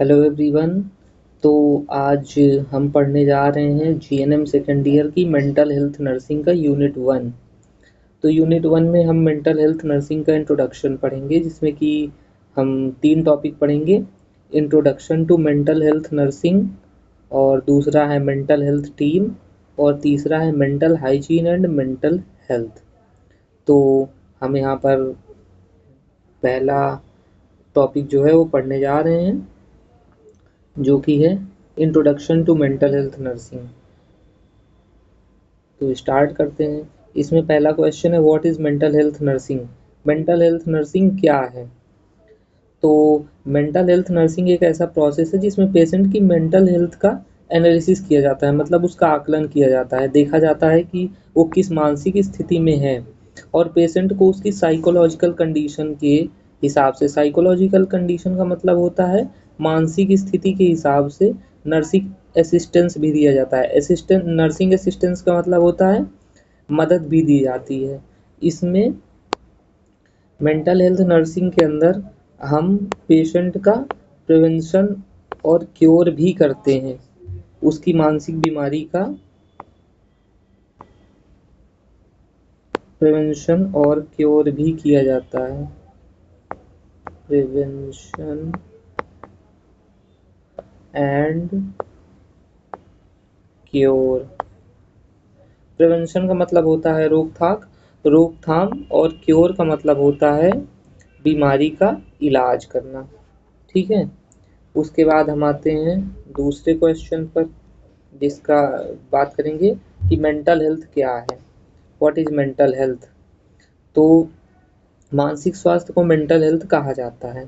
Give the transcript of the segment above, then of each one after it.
Hello everyone. तो आज हम पढ़ने जा रहे हैं जीएनएम सेकेंड ईयर की मेंटल हेल्थ नर्सिंग का यूनिट 1। तो यूनिट 1 में हम मेंटल हेल्थ नर्सिंग का इंट्रोडक्शन पढ़ेंगे, जिसमें कि हम 3 टॉपिक पढ़ेंगे। Introduction to mental health nursing, और दूसरा है मेंटल हेल्थ टीम, और तीसरा है mental hygiene and mental health. तो हम यहाँ पर पहला टॉपिक जो है वो पढ़ने जा रहे हैं, जो कि है introduction to mental health nursing. तो स्टार्ट करते हैं। इसमें पहला क्वेश्चन है, what is mental health nursing. Mental health nursing क्या है? तो मेंटल हेल्थ नर्सिंग एक ऐसा प्रोसेस है जिसमें पेशेंट की मेंटल हेल्थ का एनालिसिस किया जाता है, मतलब उसका आकलन किया जाता है, देखा जाता है कि वो किस मानसिक स्थिति में है, और पेशेंट को उसकी साइकोलॉजिकल कंडीशन के हिसाब से, साइकोलॉजिकल कंडीशन का मतलब होता है मानसिक स्थिति के हिसाब से नर्सिंग असिस्टेंस भी दिया जाता है। असिस्टेंट, नर्सिंग असिस्टेंस का मतलब होता है मदद भी दी जाती है। इसमें मेंटल हेल्थ नर्सिंग के अंदर हम पेशेंट का प्रिवेंशन और क्योर भी करते हैं। उसकी मानसिक बीमारी का प्रिवेंशन और क्योर भी किया जाता है। Prevention and cure. प्रिवेंशन का मतलब होता है रोकथाम, और क्योर का मतलब होता है बीमारी का इलाज करना। ठीक है। उसके बाद हम आते हैं दूसरे क्वेश्चन पर, जिसका बात करेंगे कि मेंटल हेल्थ क्या है। What is mental health. तो मानसिक स्वास्थ्य को मेंटल हेल्थ कहा जाता है।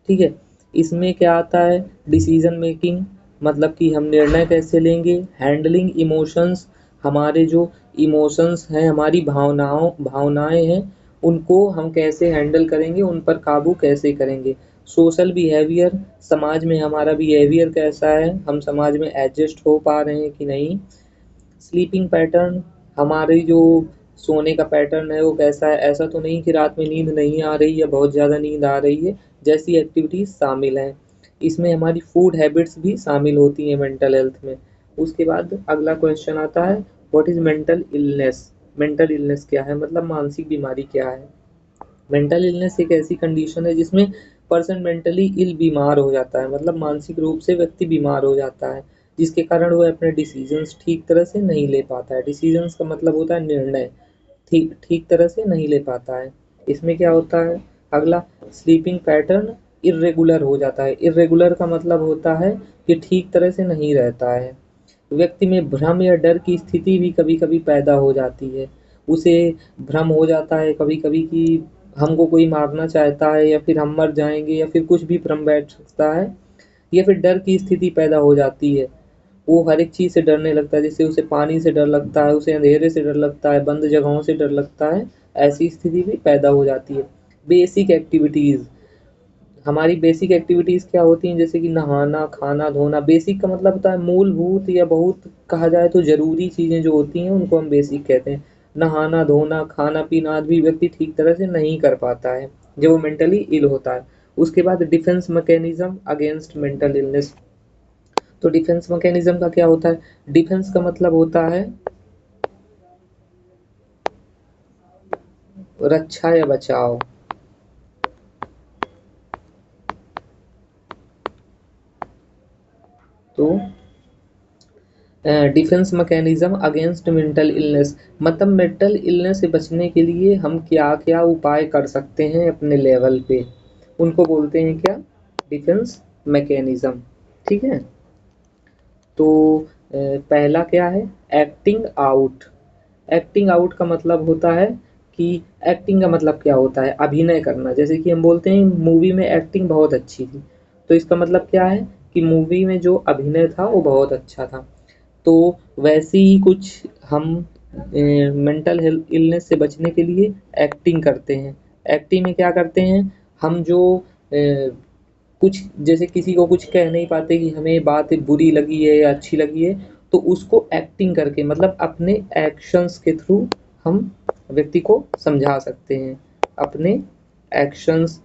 ठीक है। इसमें क्या आता है, डिसीजन मेकिंग, मतलब कि हम निर्णय कैसे लेंगे, हैंडलिंग इमोशंस, हमारे जो इमोशंस हैं, हमारी भावनाएं हैं, उनको हम कैसे हैंडल करेंगे, उन पर काबू कैसे करेंगे। सोशल बिहेवियर, समाज में हमारा बिहेवियर कैसा है, हम समाज में एडजस्ट हो पा रहे हैं कि नहीं। स्लीपिंग पैटर्न, हमारी जो सोने का पैटर्न है वो कैसा है, ऐसा तो नहीं कि रात में नींद नहीं आ रही या बहुत ज़्यादा नींद आ रही है, जैसी एक्टिविटीज़ शामिल हैं। इसमें हमारी फूड हैबिट्स भी शामिल होती हैं मेंटल हेल्थ में। उसके बाद अगला क्वेश्चन आता है, what is mental illness. Mental illness क्या है, मतलब मानसिक बीमारी क्या है। मेंटल इलनेस एक ऐसी कंडीशन है जिसमें पर्सन मेंटली इल बीमार हो जाता है, मतलब मानसिक रूप से व्यक्ति बीमार हो जाता है, जिसके कारण वह अपने डिसीजंस ठीक तरह से नहीं ले पाता है। डिसीजंस का मतलब होता है निर्णय, ठीक ठीक तरह से नहीं ले पाता है। इसमें क्या होता है, अगला, स्लीपिंग पैटर्न इर्रेगुलर हो जाता है। इर्रेगुलर का मतलब होता है कि ठीक तरह से नहीं रहता है। व्यक्ति में भ्रम या डर की स्थिति भी कभी कभी पैदा हो जाती है। उसे भ्रम हो जाता है कभी कभी कि हमको कोई मारना चाहता है, या फिर हम मर जाएंगे, या फिर कुछ भी भ्रम बैठ सकता है, या फिर डर की स्थिति पैदा हो जाती है। वो हर एक चीज़ से डरने लगता है, जैसे उसे पानी से डर लगता है, उसे अंधेरे से डर लगता है, बंद जगहों से डर लगता है। ऐसी स्थिति भी पैदा हो जाती है। बेसिक एक्टिविटीज़, हमारी बेसिक एक्टिविटीज़ क्या होती हैं, जैसे कि नहाना, खाना, धोना। बेसिक का मतलब होता है मूलभूत, या बहुत कहा जाए तो ज़रूरी चीज़ें जो होती हैं उनको हम बेसिक कहते हैं। नहाना, धोना, खाना पीना आदि भी व्यक्ति ठीक तरह से नहीं कर पाता है जब वो मेंटली इल होता है। उसके बाद defence mechanism against mental illness. तो डिफेंस मैकेनिज्म का क्या होता है, डिफेंस का मतलब होता है रक्षा या बचाव। तो defence mechanism against mental illness, मतलब मेंटल इलनेस से बचने के लिए हम क्या क्या उपाय कर सकते हैं अपने लेवल पे, उनको बोलते हैं क्या, डिफेंस मैकेनिज्म। ठीक है। तो पहला क्या है, एक्टिंग आउट। एक्टिंग आउट का मतलब होता है कि, एक्टिंग का मतलब क्या होता है, अभिनय करना। जैसे कि हम बोलते हैं मूवी में एक्टिंग बहुत अच्छी थी, तो इसका मतलब क्या है कि मूवी में जो अभिनय था वो बहुत अच्छा था। तो वैसे ही कुछ हम मेंटल हेल्थ इलनेस से बचने के लिए एक्टिंग करते हैं। एक्टिंग में क्या करते हैं, हम जो कुछ, जैसे किसी को कुछ कह नहीं पाते कि हमें बात बुरी लगी है या अच्छी लगी है, तो उसको एक्टिंग करके, मतलब अपने एक्शंस के थ्रू हम व्यक्ति को समझा सकते हैं। अपने एक्शंस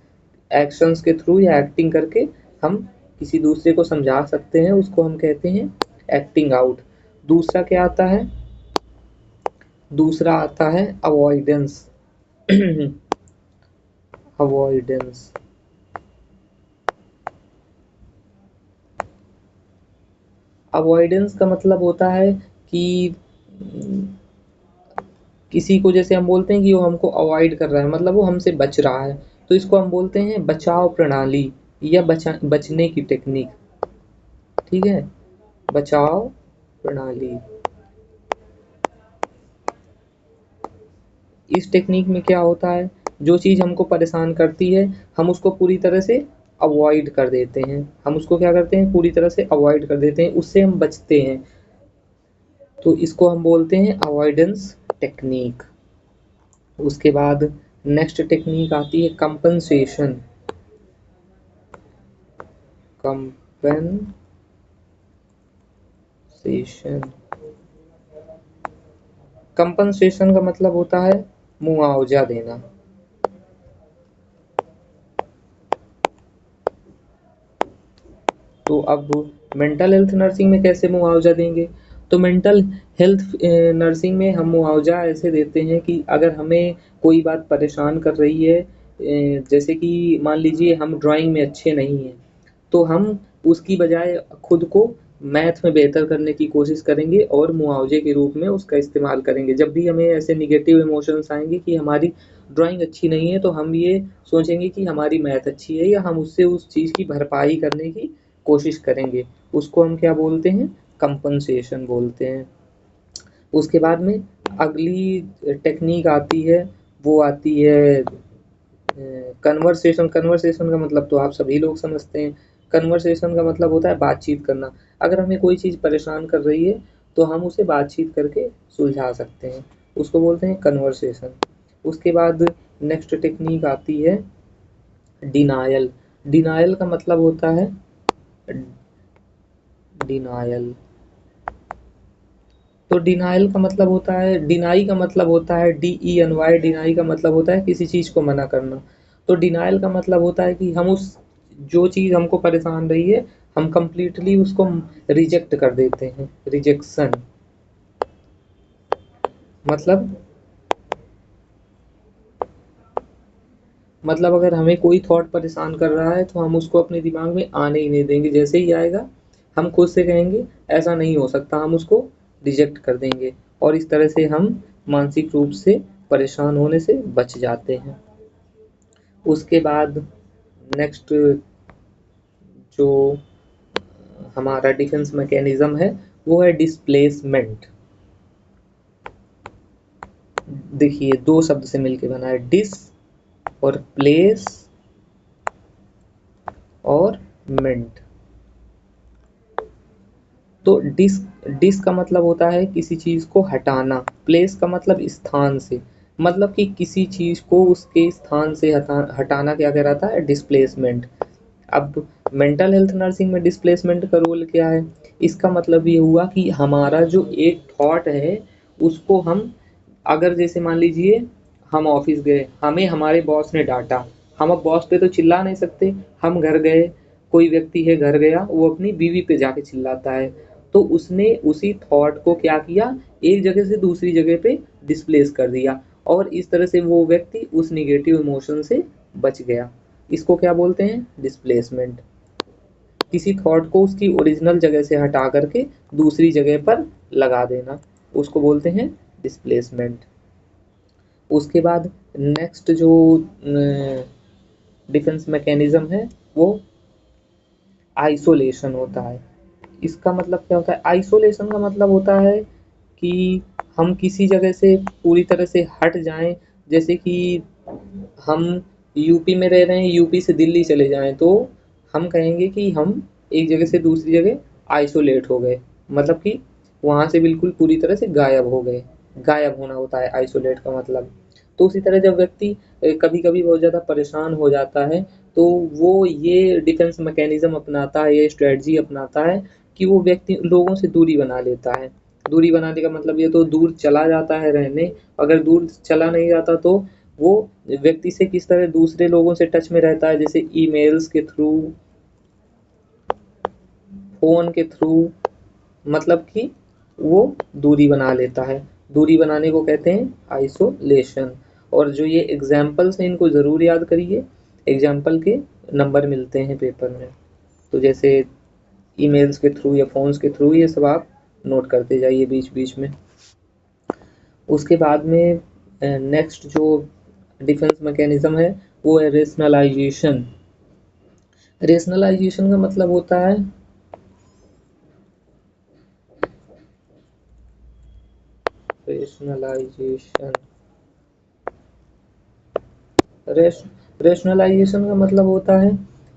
एक्शंस के थ्रू या एक्टिंग करके हम किसी दूसरे को समझा सकते हैं, उसको हम कहते हैं एक्टिंग आउट। दूसरा क्या आता है? दूसरा आता है अवॉइडेंस। अवॉइडेंस। अवॉइडेंस का मतलब होता है कि किसी को, जैसे हम बोलते हैं कि वो हमको अवॉइड कर रहा है, मतलब वो हमसे बच रहा है, तो इसको हम बोलते हैं बचाव प्रणाली या बचने की टेक्निक। ठीक है, बचाव प्रणाली। इस टेक्निक में क्या होता है, जो चीज़ हमको परेशान करती है हम उसको पूरी तरह से अवॉइड कर देते हैं। हम उसको क्या करते हैं, पूरी तरह से अवॉइड कर देते हैं, उससे हम बचते हैं। तो इसको हम बोलते हैं अवॉइडेंस टेक्निक। उसके बाद नेक्स्ट टेक्निक आती है कंपनसेशन। कंपनसेशन। कंपनसेशन का मतलब होता है मुआवजा देना। तो अब मेंटल हेल्थ नर्सिंग में कैसे मुआवजा देंगे? तो मेंटल हेल्थ नर्सिंग में हम मुआवजा ऐसे देते हैं कि अगर हमें कोई बात परेशान कर रही है, जैसे कि मान लीजिए हम ड्राइंग में अच्छे नहीं हैं, तो हम उसकी बजाय खुद को मैथ में बेहतर करने की कोशिश करेंगे और मुआवजे के रूप में उसका इस्तेमाल करेंगे। जब भी हमें ऐसे निगेटिव इमोशंस आएंगे कि हमारी ड्राइंग अच्छी नहीं है, तो हम ये सोचेंगे कि हमारी मैथ अच्छी है, या हम उससे उस चीज़ की भरपाई करने की कोशिश करेंगे। उसको हम क्या बोलते हैं? कंपनसेशन बोलते हैं। उसके बाद में अगली टेक्निक आती है, वो आती है कन्वर्सेशन। कन्वर्सेशन का मतलब तो आप सभी लोग समझते हैं। कन्वर्सेशन का मतलब होता है बातचीत करना। अगर हमें कोई चीज़ परेशान कर रही है, तो हम उसे बातचीत करके सुलझा सकते हैं, उसको बोलते हैं कन्वर्सेशन। उसके बाद नेक्स्ट टेक्निक आती है डिनायल। डिनायल का मतलब होता है डिनायल। तो डिनायल का मतलब होता है, डिनाई का मतलब होता है DENY। डिनाई का मतलब होता है किसी चीज़ को मना करना। तो डिनायल का मतलब होता है कि हम उस, जो चीज़ हमको परेशान रही है, हम कंप्लीटली उसको रिजेक्ट कर देते हैं। रिजेक्शन मतलब, अगर हमें कोई थॉट परेशान कर रहा है, तो हम उसको अपने दिमाग में आने ही नहीं देंगे। जैसे ही आएगा हम खुद से कहेंगे ऐसा नहीं हो सकता, हम उसको रिजेक्ट कर देंगे, और इस तरह से हम मानसिक रूप से परेशान होने से बच जाते हैं। उसके बाद नेक्स्ट जो हमारा डिफेंस मैकेनिज्म है, वो है डिस्प्लेसमेंट। देखिए, दो शब्द से मिलके बना है, डिस और प्लेस और मेंट। तो डिस, डिस का मतलब होता है किसी चीज़ को हटाना। प्लेस का मतलब स्थान से, मतलब कि किसी चीज़ को उसके स्थान से हटाना क्या कहलाता है? डिस्प्लेसमेंट। अब मेंटल हेल्थ नर्सिंग में डिस्प्लेसमेंट का रोल क्या है? इसका मतलब ये हुआ कि हमारा जो एक थॉट है, उसको हम, अगर जैसे मान लीजिए हम ऑफिस गए, हमें हमारे बॉस ने डांटा, हम अब बॉस पे तो चिल्ला नहीं सकते। हम घर गए, कोई व्यक्ति है घर गया, वो अपनी बीवी पे जाके चिल्लाता है, तो उसने उसी थॉट को क्या किया, एक जगह से दूसरी जगह पे डिस्प्लेस कर दिया, और इस तरह से वो व्यक्ति उस निगेटिव इमोशन से बच गया। इसको क्या बोलते हैं? डिस्प्लेसमेंट। किसी थॉट को उसकी ओरिजिनल जगह से हटा करके दूसरी जगह पर लगा देना, उसको बोलते हैं डिस्प्लेसमेंट। उसके बाद नेक्स्ट जो डिफेंस मैकेनिज्म है, वो आइसोलेशन होता है। इसका मतलब क्या होता है? आइसोलेशन का मतलब होता है कि हम किसी जगह से पूरी तरह से हट जाएं। जैसे कि हम यूपी में रह रहे हैं, यूपी से दिल्ली चले जाएं, तो हम कहेंगे कि हम एक जगह से दूसरी जगह आइसोलेट हो गए, मतलब कि वहाँ से बिल्कुल पूरी तरह से गायब हो गए। गायब होना होता है आइसोलेट का मतलब। तो उसी तरह जब व्यक्ति कभी कभी बहुत ज़्यादा परेशान हो जाता है, तो वो ये डिफेंस मैकेनिज्म अपनाता है, ये स्ट्रेटजी अपनाता है कि वो व्यक्ति लोगों से दूरी बना लेता है। दूरी बनाने का मतलब ये, तो दूर चला जाता है रहने। अगर दूर चला नहीं जाता, तो वो व्यक्ति से किस तरह दूसरे लोगों से टच में रहता है, जैसे ईमेल्स के थ्रू, फोन के थ्रू, मतलब कि वो दूरी बना लेता है। दूरी बनाने को कहते हैं आइसोलेशन। और जो ये एग्जाम्पल्स हैं इनको ज़रूर याद करिए, एग्जाम्पल के नंबर मिलते हैं पेपर में। तो जैसे ईमेल्स के थ्रू या फोन्स के थ्रू, ये सब आप नोट करते जाइए बीच बीच में। उसके बाद में नेक्स्ट जो डिफेंस मैकेनिज्म है वो है रेशनलाइजेशन। रेशनलाइजेशन का मतलब होता है रेशनलाइजेशन रेशनलाइजेशन का मतलब होता है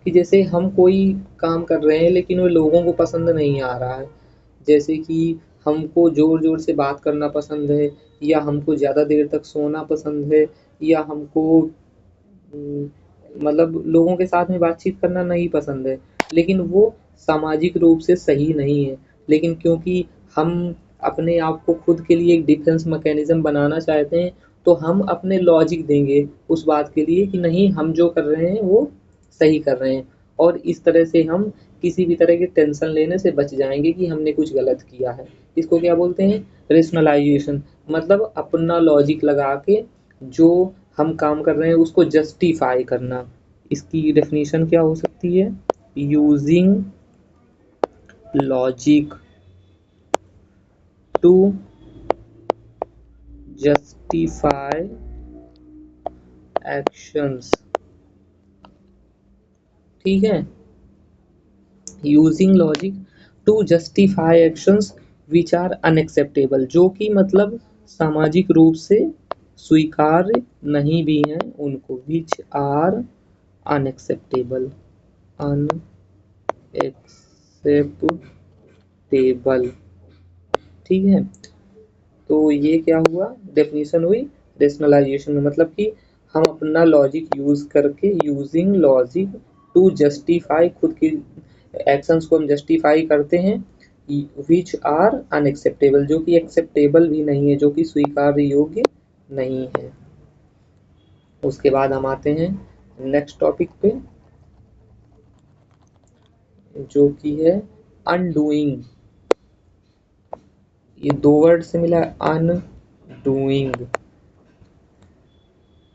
कि जैसे हम कोई काम कर रहे हैं लेकिन वो लोगों को पसंद नहीं आ रहा है। जैसे कि हमको ज़ोर ज़ोर से बात करना पसंद है, या हमको ज़्यादा देर तक सोना पसंद है, या हमको मतलब लोगों के साथ में बातचीत करना नहीं पसंद है, लेकिन वो सामाजिक रूप से सही नहीं है। लेकिन क्योंकि हम अपने आप को खुद के लिए एक डिफेंस मैकेनिज्म बनाना चाहते हैं, तो हम अपने लॉजिक देंगे उस बात के लिए कि नहीं, हम जो कर रहे हैं वो सही कर रहे हैं। और इस तरह से हम किसी भी तरह के टेंशन लेने से बच जाएंगे कि हमने कुछ गलत किया है। इसको क्या बोलते हैं? रेशनलाइजेशन। मतलब अपना लॉजिक लगा के जो हम काम कर रहे हैं उसको जस्टिफाई करना। इसकी डेफिनेशन क्या हो सकती है? Using logic to justify actions. ठीक है, using logic to justify actions which are unacceptable, जो कि मतलब सामाजिक रूप से स्वीकार्य नहीं भी हैं उनको। Which are unacceptable, unacceptable. ठीक है, तो ये क्या हुआ, डेफिनेशन हुई रेशनलाइजेशन में। मतलब कि हम अपना लॉजिक यूज करके, यूजिंग लॉजिक टू जस्टिफाई, खुद की एक्शंस को हम जस्टिफाई करते हैं, विच आर अनएक्सेप्टेबल, जो कि एक्सेप्टेबल भी नहीं है, जो कि स्वीकार्य योग्य नहीं है। उसके बाद हम आते हैं नेक्स्ट टॉपिक पे, जो कि है अनडूइंग। ये दो वर्ड से मिला है, अनडूइंग,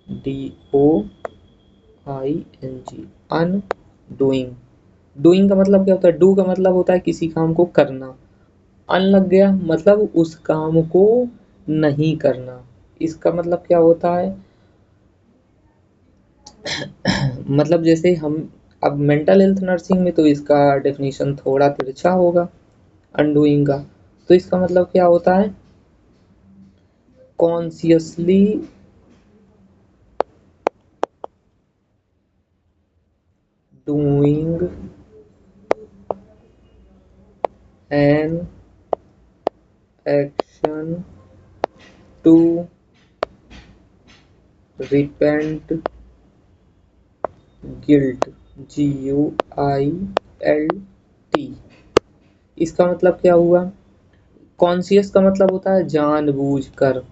DOING, अनडूइंग। डूइंग का मतलब क्या होता है? डू का मतलब होता है किसी काम को करना, अन लग गया मतलब उस काम को नहीं करना। इसका मतलब क्या होता है? मतलब जैसे हम अब मेंटल हेल्थ नर्सिंग में, तो इसका डेफिनेशन थोड़ा तिरछा होगा अनडूइंग का। तो इसका मतलब क्या होता है? Consciously doing an action to repent guilt, GUILT। इसका मतलब क्या हुआ? कॉन्शियस का मतलब होता है जानबूझकर,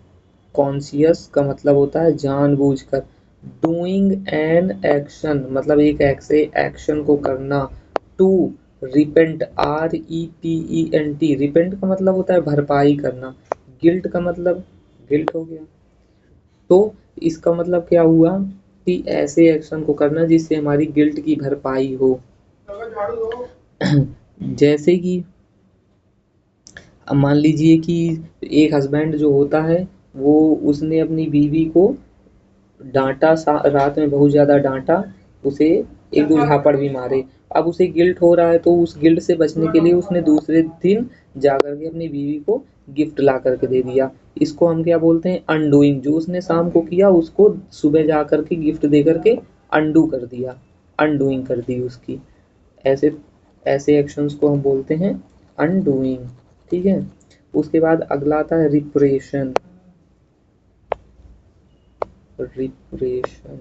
कॉन्शियस का मतलब होता है जानबूझकर। डूइंग एन एक्शन मतलब एक ऐसे एक्शन को करना। टू रिपेंट, REPENT, रिपेंट का मतलब होता है भरपाई करना। गिल्ट का मतलब गिल्ट हो गया। तो इसका मतलब क्या हुआ कि ऐसे एक्शन को करना जिससे हमारी गिल्ट की भरपाई हो। जैसे कि अब मान लीजिए कि एक हस्बैंड जो होता है, वो उसने अपनी बीवी को डांटा, रात में बहुत ज़्यादा डांटा, उसे एक दो झापड़ भी मारे। अब उसे गिल्ट हो रहा है, तो उस गिल्ट से बचने के लिए उसने दूसरे दिन जा करके अपनी बीवी को गिफ्ट ला करके दे दिया। इसको हम क्या बोलते हैं? अनडूइंग। जो उसने शाम को किया उसको सुबह जा करके गिफ्ट दे करके अनडू कर दिया, अनडूइंग कर दी उसकी। ऐसे ऐसे एक्शंस को हम बोलते हैं अनडूइंग। ठीक है, उसके बाद अगला आता है रिप्रेशन। रिप्रेशन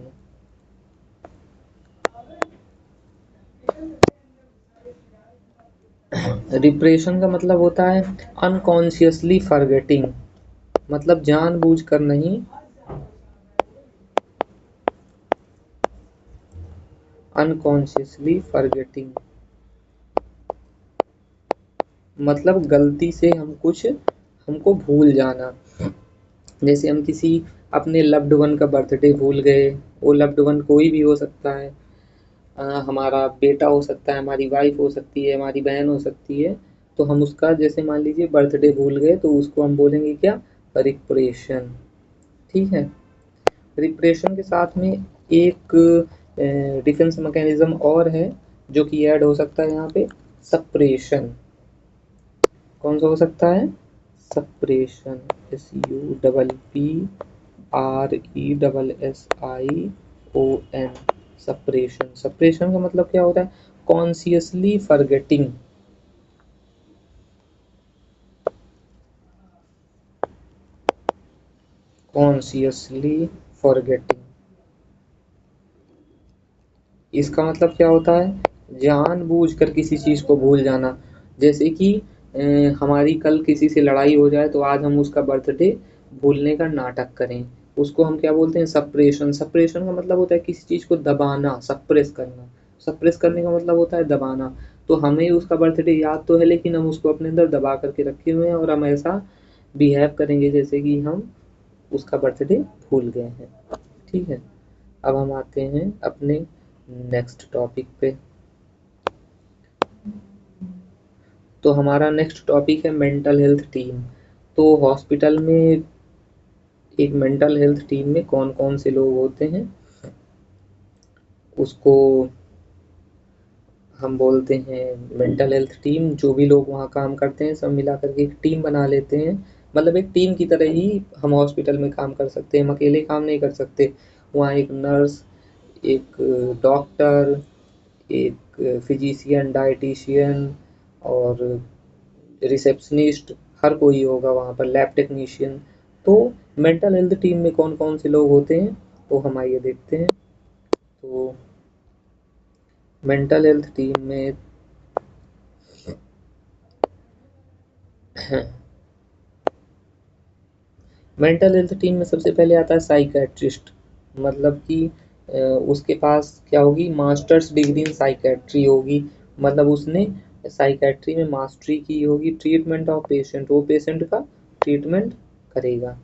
रिप्रेशन का मतलब होता है अनकॉन्शियसली फॉरगेटिंग, मतलब जानबूझकर नहीं, अनकॉन्शियसली फॉरगेटिंग। मतलब गलती से हमको भूल जाना। जैसे हम किसी अपने लव्ड वन का बर्थडे भूल गए, वो लव्ड वन कोई भी हो सकता है, हमारा बेटा हो सकता है, हमारी वाइफ हो सकती है, हमारी बहन हो सकती है। तो हम उसका जैसे मान लीजिए बर्थडे भूल गए तो उसको हम बोलेंगे क्या, रिप्रेशन। ठीक है। रिप्रेशन के साथ में एक डिफेंस मैकेनिज्म और है जो कि ऐड हो सकता है यहाँ पे, सप्रेशन। कौन सा हो सकता है, सप्रेशन। SUPPRESSION, suppression. सप्रेशन का मतलब क्या होता है, कॉन्सियसली फॉरगेटिंग। कॉन्सियसली फॉरगेटिंग, इसका मतलब क्या होता है, जानबूझकर किसी चीज को भूल जाना। जैसे कि हमारी कल किसी से लड़ाई हो जाए तो आज हम उसका बर्थडे भूलने का नाटक करें, उसको हम क्या बोलते हैं, सप्रेशन। सप्रेशन का मतलब होता है किसी चीज को दबाना, सप्रेस करना। सप्रेस करने का मतलब होता है दबाना। तो हमें उसका बर्थडे याद तो है लेकिन हम उसको अपने अंदर दबा करके रखे हुए हैं और हम ऐसा बिहेव करेंगे जैसे कि हम उसका बर्थडे भूल गए हैं। ठीक है। अब हम आते हैं अपने नेक्स्ट टॉपिक पे। तो हमारा नेक्स्ट टॉपिक है मेंटल हेल्थ टीम। तो हॉस्पिटल में एक मेंटल हेल्थ टीम में कौन कौन से लोग होते हैं, उसको हम बोलते हैं मेंटल हेल्थ टीम। जो भी लोग वहाँ काम करते हैं सब मिला करके एक टीम बना लेते हैं। मतलब एक टीम की तरह ही हम हॉस्पिटल में काम कर सकते हैं, हम अकेले काम नहीं कर सकते। वहाँ एक नर्स, एक डॉक्टर, एक फिजिशियन, डाइटिशियन और रिसेप्शनिस्ट, हर कोई होगा वहाँ पर, लैब टेक्नीशियन। तो मेंटल हेल्थ टीम में कौन कौन से लोग होते हैं वो हम आइए देखते हैं। तो मेंटल हेल्थ टीम में मेंटल हेल्थ टीम में सबसे पहले आता है साइकेट्रिस्ट। मतलब कि उसके पास क्या होगी, मास्टर्स डिग्री इन साइकेट्री होगी। मतलब उसने साइकेट्री में मास्टरी की होगी। ट्रीटमेंट ऑफ पेशेंट, वो पेशेंट का ट्रीटमेंट करेगा।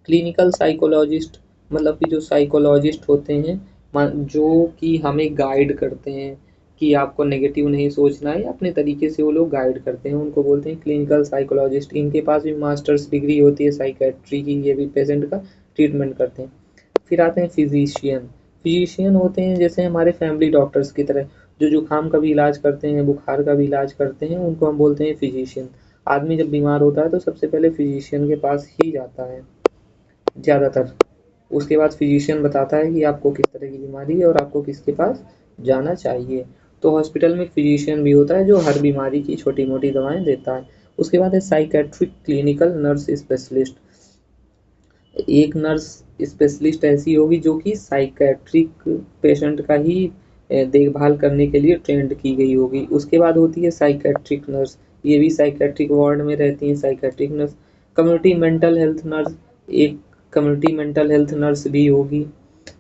क्लिनिकल साइकोलॉजिस्ट, मतलब कि जो साइकोलॉजिस्ट होते हैं, जो कि हमें गाइड करते हैं कि आपको नेगेटिव नहीं सोचना है, अपने तरीके से वो लोग गाइड करते हैं, उनको बोलते हैं क्लिनिकल साइकोलॉजिस्ट। इनके पास भी मास्टर्स डिग्री होती है साइकेट्री की, ये भी पेशेंट का ट्रीटमेंट करते हैं। फिर आते हैं फिजिशियन। फिजिशियन होते हैं जैसे हमारे फैमिली डॉक्टर्स की तरह, जो जुकाम का भी इलाज करते हैं, बुखार का भी इलाज करते हैं, उनको हम बोलते हैं फिजिशियन। आदमी जब बीमार होता है तो सबसे पहले फिजिशियन के पास ही जाता है ज़्यादातर। उसके बाद फिजिशियन बताता है कि आपको किस तरह की बीमारी है और आपको किसके पास जाना चाहिए। तो हॉस्पिटल में फिजिशियन भी होता है जो हर बीमारी की छोटी मोटी दवाएं देता है। उसके बाद है साइकेट्रिक क्लिनिकल नर्स स्पेशलिस्ट। एक नर्स स्पेशलिस्ट ऐसी होगी जो कि साइकेट्रिक पेशेंट का ही देखभाल करने के लिए ट्रेंड की गई होगी। उसके बाद होती है साइकेट्रिक नर्स, ये भी साइकेट्रिक वार्ड में रहती हैं psychiatric nurse. Community mental health nurse, एक कम्युनिटी मेंटल हेल्थ नर्स भी होगी।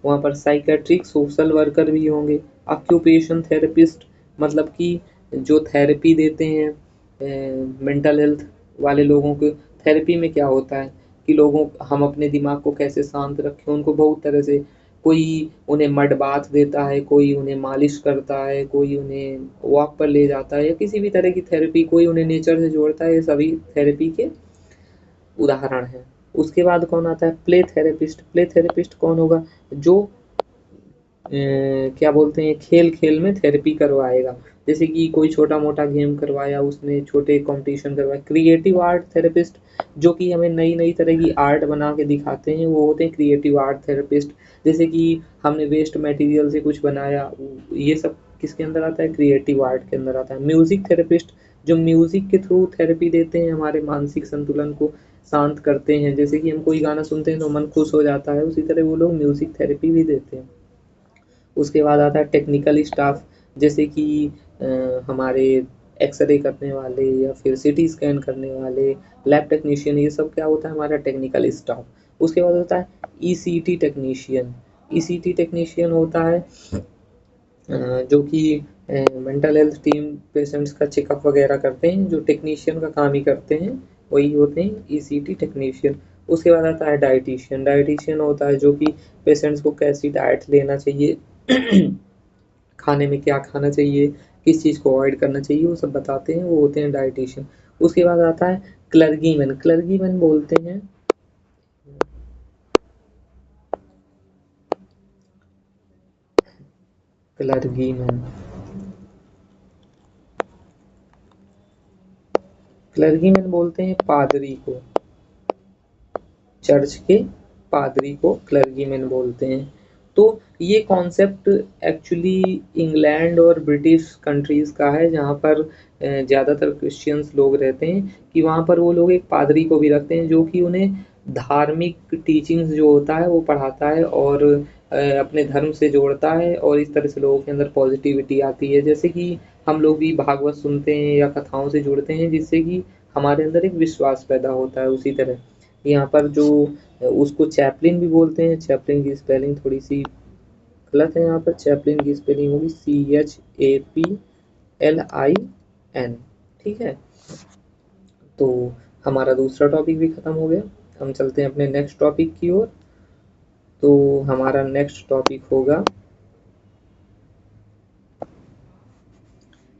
वहाँ पर साइकेट्रिक सोशल वर्कर भी होंगे। ऑक्यूपेशन थेरेपिस्ट, मतलब कि जो थेरेपी देते हैं मेंटल हेल्थ वाले लोगों को। थेरेपी में क्या होता है कि लोगों, हम अपने दिमाग को कैसे शांत रखें, उनको बहुत तरह से, कोई उन्हें मड बाथ देता है, कोई उन्हें मालिश करता है, कोई उन्हें वॉक पर ले जाता है, या किसी भी तरह की थेरेपी, कोई उन्हें नेचर से जोड़ता है, ये सभी थेरेपी के उदाहरण हैं। उसके बाद कौन आता है, प्ले थेरेपिस्ट। प्ले थेरेपिस्ट कौन होगा, जो क्या बोलते हैं, खेल खेल में थेरेपी करवाएगा। जैसे कि कोई छोटा मोटा गेम करवाया उसने, छोटे कंपटीशन करवाए। क्रिएटिव आर्ट थेरेपिस्ट, जो कि हमें नई नई तरह की आर्ट बना के दिखाते हैं, वो होते हैं क्रिएटिव आर्ट थेरेपिस्ट। जैसे कि हमने वेस्ट मटेरियल से कुछ बनाया, ये सब किसके अंदर आता है, क्रिएटिव आर्ट के अंदर आता है। म्यूजिक थेरेपिस्ट, जो म्यूजिक के थ्रू थेरेपी देते हैं, हमारे मानसिक संतुलन को शांत करते हैं। जैसे कि हम कोई गाना सुनते हैं तो मन खुश हो जाता है, उसी तरह वो लोग म्यूजिक थेरेपी भी देते हैं। उसके बाद आता है टेक्निकल स्टाफ, जैसे कि हमारे एक्सरे करने वाले या फिर सीटी स्कैन करने वाले, लैब टेक्नीशियन, ये सब क्या होता है, हमारा टेक्निकल स्टाफ। उसके बाद होता है ईसीटी टेक्नीशियन। ईसीटी टेक्नीशियन होता है जो कि मेंटल हेल्थ टीम पेशेंट्स का चेकअप वगैरह करते हैं, जो टेक्नीशियन का काम ही करते हैं वही होते हैं ईसीटी टेक्नीशियन। उसके बाद आता है डाइटिशियन। डाइटिशियन होता है जो कि पेशेंट्स को कैसी डाइट लेना चाहिए खाने में क्या खाना चाहिए, किस चीज़ को अवॉइड करना चाहिए, वो सब बताते हैं, वो होते हैं डाइटिशियन। उसके बाद आता है क्लर्गीमैन। क्लर्गीमैन बोलते हैं क्लर्गीमैन क्लर्गीमैन बोलते हैं पादरी को, चर्च के पादरी को क्लर्गीमैन बोलते हैं। तो ये कॉन्सेप्ट एक्चुअली इंग्लैंड और ब्रिटिश कंट्रीज़ का है, जहाँ पर ज़्यादातर क्रिश्चियंस लोग रहते हैं, कि वहाँ पर वो लोग एक पादरी को भी रखते हैं जो कि उन्हें धार्मिक टीचिंग्स जो होता है वो पढ़ाता है और अपने धर्म से जोड़ता है, और इस तरह से लोगों के अंदर पॉजिटिविटी आती है। जैसे कि हम लोग भी भागवत सुनते हैं या कथाओं से जुड़ते हैं, जिससे कि हमारे अंदर एक विश्वास पैदा होता है। उसी तरह यहाँ पर जो उसको चैपलिन भी बोलते हैं। चैपलिन की स्पेलिंग थोड़ी सी गलत है, यहाँ पर चैपलिन की स्पेलिंग होगी CHAPLIN। ठीक है, तो हमारा दूसरा टॉपिक भी खत्म हो गया। हम चलते हैं अपने नेक्स्ट टॉपिक की ओर। तो हमारा नेक्स्ट टॉपिक होगा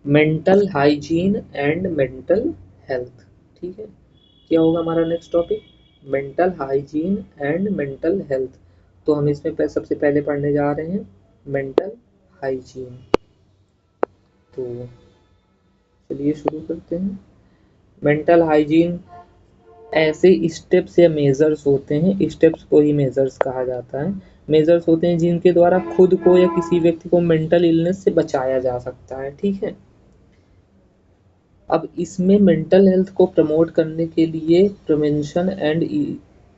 mental hygiene and mental health. ठीक है, क्या होगा हमारा next topic? Mental hygiene and mental health. तो हम इसमें सबसे पहले पढ़ने जा रहे हैं मेंटल हाइजीन। तो चलिए शुरू करते हैं। मेंटल हाइजीन ऐसे स्टेप्स या मेजर्स होते हैं, स्टेप्स को ही मेजर्स कहा जाता है। मेजर्स होते हैं जिनके द्वारा खुद को या किसी व्यक्ति को मेंटल इलनेस से बचाया जा सकता है। ठीक है, अब इसमें मेंटल हेल्थ को प्रमोट करने के लिए प्रिवेंशन एंड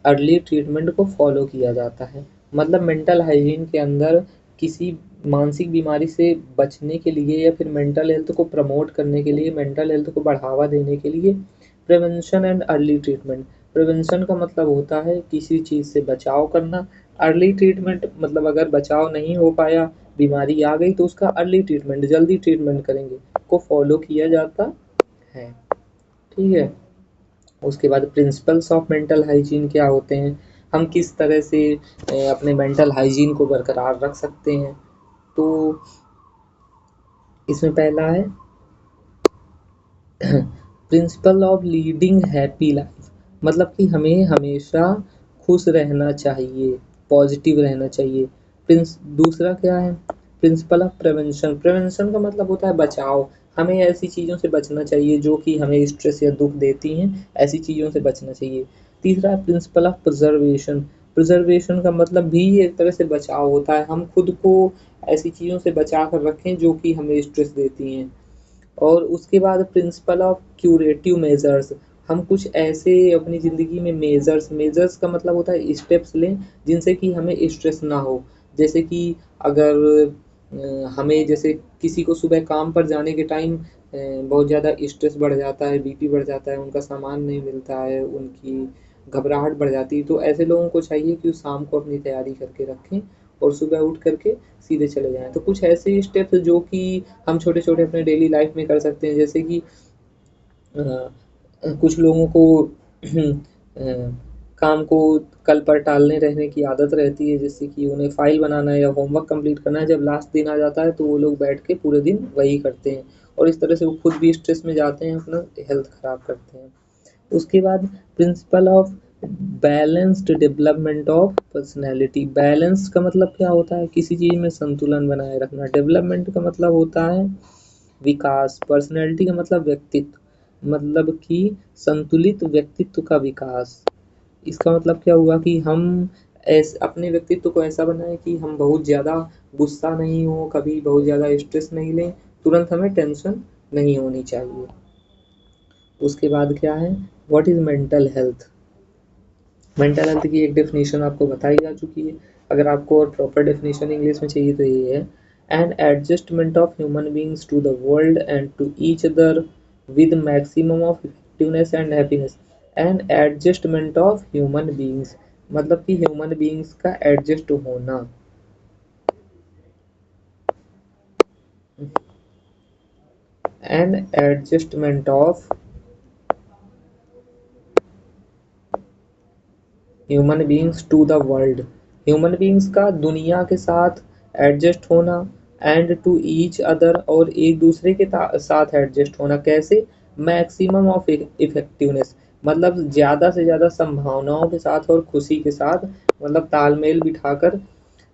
अर्ली ट्रीटमेंट को फॉलो किया जाता है। मतलब मेंटल हाइजीन के अंदर किसी मानसिक बीमारी से बचने के लिए या फिर मेंटल हेल्थ को प्रमोट करने के लिए, मेंटल हेल्थ को बढ़ावा देने के लिए prevention and early treatment. Prevention का मतलब होता है किसी चीज़ से बचाव करना। अर्ली ट्रीटमेंट मतलब अगर बचाव नहीं हो पाया, बीमारी आ गई, तो उसका अर्ली ट्रीटमेंट, जल्दी ट्रीटमेंट करेंगे, को फॉलो किया जाता है। ठीक है, उसके बाद प्रिंसिपल्स ऑफ मेंटल हाइजीन क्या होते हैं, हम किस तरह से अपने मेंटल हाइजीन को बरकरार रख सकते हैं। तो इसमें पहला है principle of leading happy life. मतलब कि हमें हमेशा खुश रहना चाहिए, पॉजिटिव रहना चाहिए। प्रिंस दूसरा क्या है? Principle of prevention. प्रिवेंशन का मतलब होता है बचाव। हमें ऐसी चीज़ों से बचना चाहिए जो कि हमें स्ट्रेस या दुख देती हैं, ऐसी चीज़ों से बचना चाहिए। तीसरा है प्रिंसिपल ऑफ प्रिजर्वेशन। प्रिजर्वेशन का मतलब भी एक तरह से बचाव होता है, हम खुद को ऐसी चीज़ों से बचा कर रखें जो कि हमें स्ट्रेस देती हैं। और उसके बाद प्रिंसिपल ऑफ क्यूरेटिव मेजर्स, हम कुछ ऐसे अपनी ज़िंदगी में मेजर्स, मेजर्स का मतलब होता है स्टेप्स लें जिनसे कि हमें स्ट्रेस ना हो। जैसे कि अगर हमें, जैसे किसी को सुबह काम पर जाने के टाइम बहुत ज़्यादा स्ट्रेस बढ़ जाता है, बीपी बढ़ जाता है, उनका सामान नहीं मिलता है, उनकी घबराहट बढ़ जाती है, तो ऐसे लोगों को चाहिए कि वो शाम को अपनी तैयारी करके रखें और सुबह उठ करके सीधे चले जाएँ। तो कुछ ऐसे स्टेप्स जो कि हम छोटे-छोटे अपने डेली लाइफ में कर सकते हैं। जैसे कि कुछ लोगों को काम को कल पर टालने रहने की आदत रहती है, जैसे कि उन्हें फाइल बनाना है या होमवर्क कंप्लीट करना है, जब लास्ट दिन आ जाता है तो वो लोग बैठ के पूरे दिन वही करते हैं, और इस तरह से वो खुद भी स्ट्रेस में जाते हैं, अपना हेल्थ खराब करते हैं। उसके बाद principle of balanced development of personality. Balance का मतलब क्या होता है? किसी चीज़ में संतुलन बनाए रखना। डेवलपमेंट का मतलब होता है विकास। पर्सनैलिटी का मतलब व्यक्तित्व, मतलब कि संतुलित व्यक्तित्व का विकास। इसका मतलब क्या हुआ कि हम अपने व्यक्तित्व को ऐसा बनाएं कि हम बहुत ज़्यादा गुस्सा नहीं हो, कभी बहुत ज़्यादा स्ट्रेस नहीं लें, तुरंत हमें टेंशन नहीं होनी चाहिए। उसके बाद क्या है? What is mental health? Mental health की एक डेफिनेशन आपको बताई जा चुकी है। अगर आपको और प्रॉपर डेफिनेशन इंग्लिश में चाहिए तो ये है, an adjustment of human beings to the world and to each other with maximum of effectiveness and happiness. An adjustment of human beings मतलब कि ह्यूमन बींग्स का एडजस्ट होना। An adjustment of human beings to the world. Human beings का दुनिया के साथ adjust होना, and to each other और एक दूसरे के साथ एडजस्ट होना। कैसे? मैक्सिमम ऑफ इफेक्टिवनेस, मतलब ज़्यादा से ज़्यादा संभावनाओं के साथ और खुशी के साथ, मतलब तालमेल बिठाकर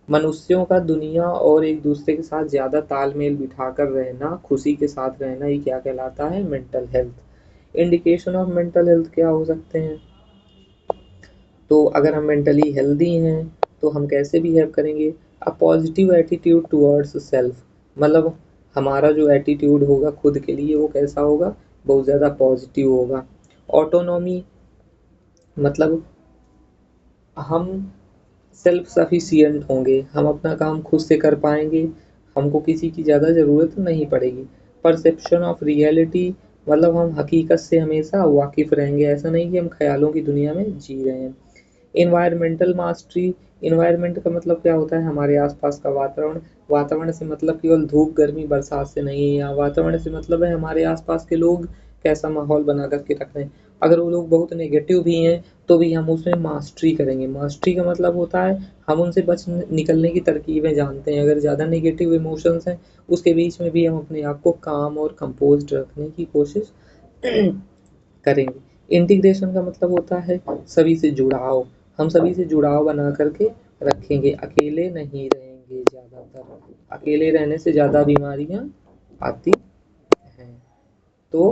मनुष्यों का दुनिया और एक दूसरे के साथ ज़्यादा तालमेल बिठाकर रहना, खुशी के साथ रहना, ये क्या कहलाता है? Mental health. Indication of mental health क्या हो सकते हैं? तो अगर हम मेंटली हेल्दी हैं तो हम कैसे बिहेव करेंगे? A positive attitude towards self, मतलब हमारा जो एटीट्यूड होगा खुद के लिए वो कैसा होगा? बहुत ज़्यादा पॉजिटिव होगा। ऑटोनॉमी, मतलब हम सेल्फ सफिशिएंट होंगे, हम अपना काम खुद से कर पाएंगे, हमको किसी की ज़्यादा ज़रूरत नहीं पड़ेगी। परसेप्शन ऑफ रियलिटी, मतलब हम हकीकत से हमेशा वाकिफ़ रहेंगे, ऐसा नहीं कि हम ख्यालों की दुनिया में जी रहे हैं। इन्वायरमेंटल मास्टरी, इन्वायरमेंट का मतलब क्या होता है? हमारे आसपास का वातावरण। वातावरण से मतलब केवल धूप गर्मी बरसात से नहीं है, यहाँ वातावरण से मतलब है हमारे आसपास के लोग कैसा माहौल बना करके रख रहे हैं। अगर वो लोग बहुत नेगेटिव भी हैं तो भी हम उसमें मास्टरी करेंगे। मास्टरी का मतलब होता है हम उनसे बच निकलने की तरकीबें जानते हैं। अगर ज़्यादा नेगेटिव इमोशंस हैं उसके बीच में भी हम अपने आप को काम और कंपोज्ड रखने की कोशिश करेंगे। इंटीग्रेशन का मतलब होता है सभी से जुड़ाव, हम सभी से जुड़ाव बना करके रखेंगे, अकेले नहीं रहेंगे। ज़्यादातर अकेले रहने से ज़्यादा बीमारियां आती हैं, तो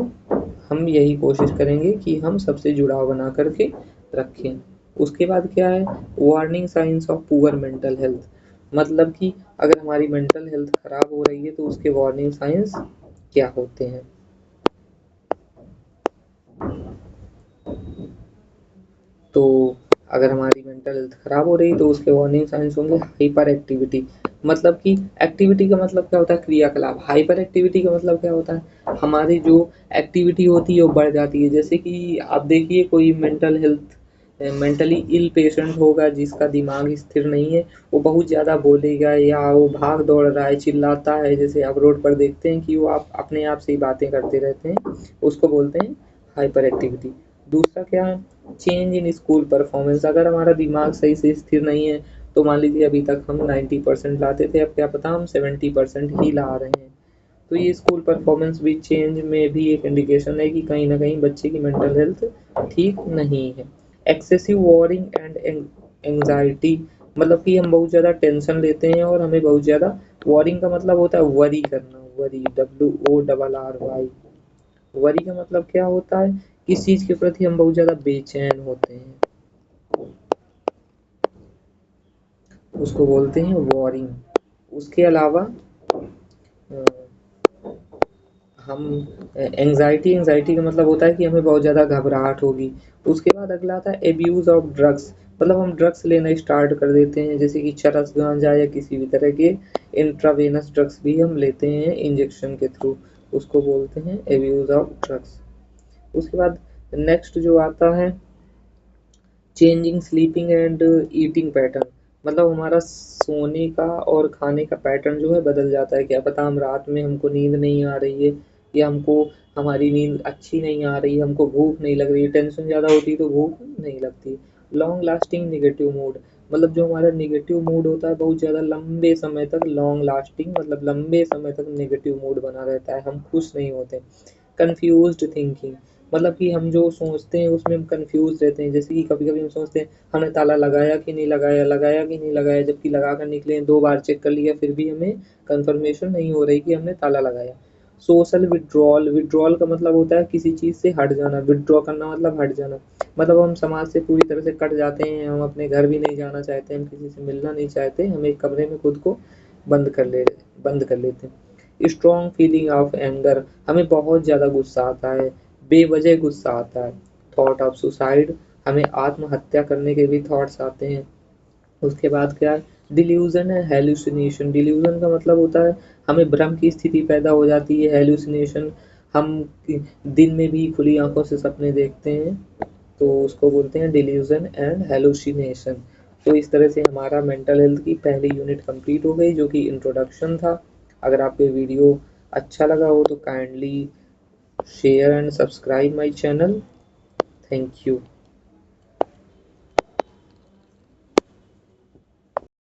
हम यही कोशिश करेंगे कि हम सबसे जुड़ाव बना करके रखें। उसके बाद क्या है? Warning science of poor mental health, मतलब कि अगर हमारी मेंटल हेल्थ खराब हो रही है तो उसके वार्निंग साइंस क्या होते हैं? तो अगर हमारी मेंटल हेल्थ खराब हो रही तो उसके वार्निंग साइंस होंगे हाइपर एक्टिविटी, मतलब कि एक्टिविटी का मतलब क्या होता है? क्रियाकलाप। हाइपर एक्टिविटी का मतलब क्या होता है? हमारी जो एक्टिविटी होती है वो बढ़ जाती है। जैसे कि आप देखिए कोई मेंटली इल पेशेंट होगा जिसका दिमाग स्थिर नहीं है, वो बहुत ज़्यादा बोलेगा या वो भाग दौड़ रहा है, चिल्लाता है, जैसे आप रोड पर देखते हैं कि वो आप अपने आप से ही बातें करते रहते हैं, उसको बोलते हैं हाइपर एक्टिविटी। दूसरा क्या है? चेंज इन स्कूल परफॉर्मेंस, अगर हमारा दिमाग सही से स्थिर नहीं है तो मान लीजिए अभी तक हम 90% लाते थे, अब क्या पता हम 70% ही ला रहे हैं, तो ये स्कूल परफॉर्मेंस भी चेंज में भी एक इंडिकेशन है कि कहीं ना कहीं बच्चे की मेंटल हेल्थ ठीक नहीं है। एक्सेसिव वॉरिंग एंड एंजाइटी, मतलब कि हम बहुत ज़्यादा टेंशन लेते हैं और हमें बहुत ज़्यादा, वॉरिंग का मतलब होता है वरी करना, वरी, WORRY। वरी का मतलब क्या होता है? किस चीज़ के प्रति हम बहुत ज़्यादा बेचैन होते हैं, उसको बोलते हैं वॉरिंग। उसके अलावा अ, हम एंजाइटी, एंजाइटी का मतलब होता है कि हमें बहुत ज़्यादा घबराहट होगी। उसके बाद अगला आता है एब्यूज़ ऑफ ड्रग्स, मतलब हम ड्रग्स लेना स्टार्ट कर देते हैं, जैसे कि चरस गांजा या किसी भी तरह के इंट्रावेनस ड्रग्स भी हम लेते हैं इंजेक्शन के थ्रू, उसको बोलते हैं एब्यूज़ ऑफ ड्रग्स। उसके बाद नेक्स्ट जो आता है changing sleeping and eating pattern, मतलब हमारा सोने का और खाने का पैटर्न जो है बदल जाता है। क्या पता हम रात में हमको नींद नहीं आ रही है या हमको हमारी नींद अच्छी नहीं आ रही है, हमको भूख नहीं लग रही है, टेंशन ज़्यादा होती है तो भूख नहीं लगती। लॉन्ग लास्टिंग नेगेटिव मूड, मतलब जो हमारा नेगेटिव मूड होता है बहुत ज़्यादा लंबे समय तक, लॉन्ग लास्टिंग मतलब लंबे समय तक नेगेटिव मूड बना रहता है, हम खुश नहीं होते। कन्फ्यूज्ड थिंकिंग, मतलब कि हम जो सोचते हैं उसमें हम कंफ्यूज रहते हैं, जैसे कि कभी कभी हम सोचते हैं हमने ताला लगाया कि नहीं लगाया, लगाया कि नहीं लगाया, जबकि लगा कर निकले हैं, 2 बार चेक कर लिया फिर भी हमें कंफर्मेशन नहीं हो रही कि हमने ताला लगाया। सोशल विड्रॉल, विड्रॉल का मतलब होता है किसी चीज़ से हट जाना, विड्रॉ करना मतलब हट जाना, मतलब हम समाज से पूरी तरह से कट जाते हैं, हम अपने घर भी नहीं जाना चाहते, हम किसी से मिलना नहीं चाहते, हम एक कमरे में खुद को बंद कर ले बंद कर लेते हैं। स्ट्रॉन्ग फीलिंग ऑफ एंगर, हमें बहुत ज़्यादा गुस्सा आता है, बेवजह गुस्सा आता है। थॉट ऑफ सुसाइड, हमें आत्महत्या करने के भी थॉट्स आते हैं। उसके बाद क्या है? डिल्यूजन है हेलुसिनेशन, डिल्यूजन का मतलब होता है हमें भ्रम की स्थिति पैदा हो जाती है। हेलुसिनेशन, हम दिन में भी खुली आंखों से सपने देखते हैं, तो उसको बोलते हैं डिल्यूजन एंड हेलुसिनेशन। तो इस तरह से हमारा मेंटल हेल्थ की पहली यूनिट कंप्लीट हो गई जो कि इंट्रोडक्शन था। अगर आपको ये वीडियो अच्छा लगा हो तो kindly share and subscribe my channel. Thank you.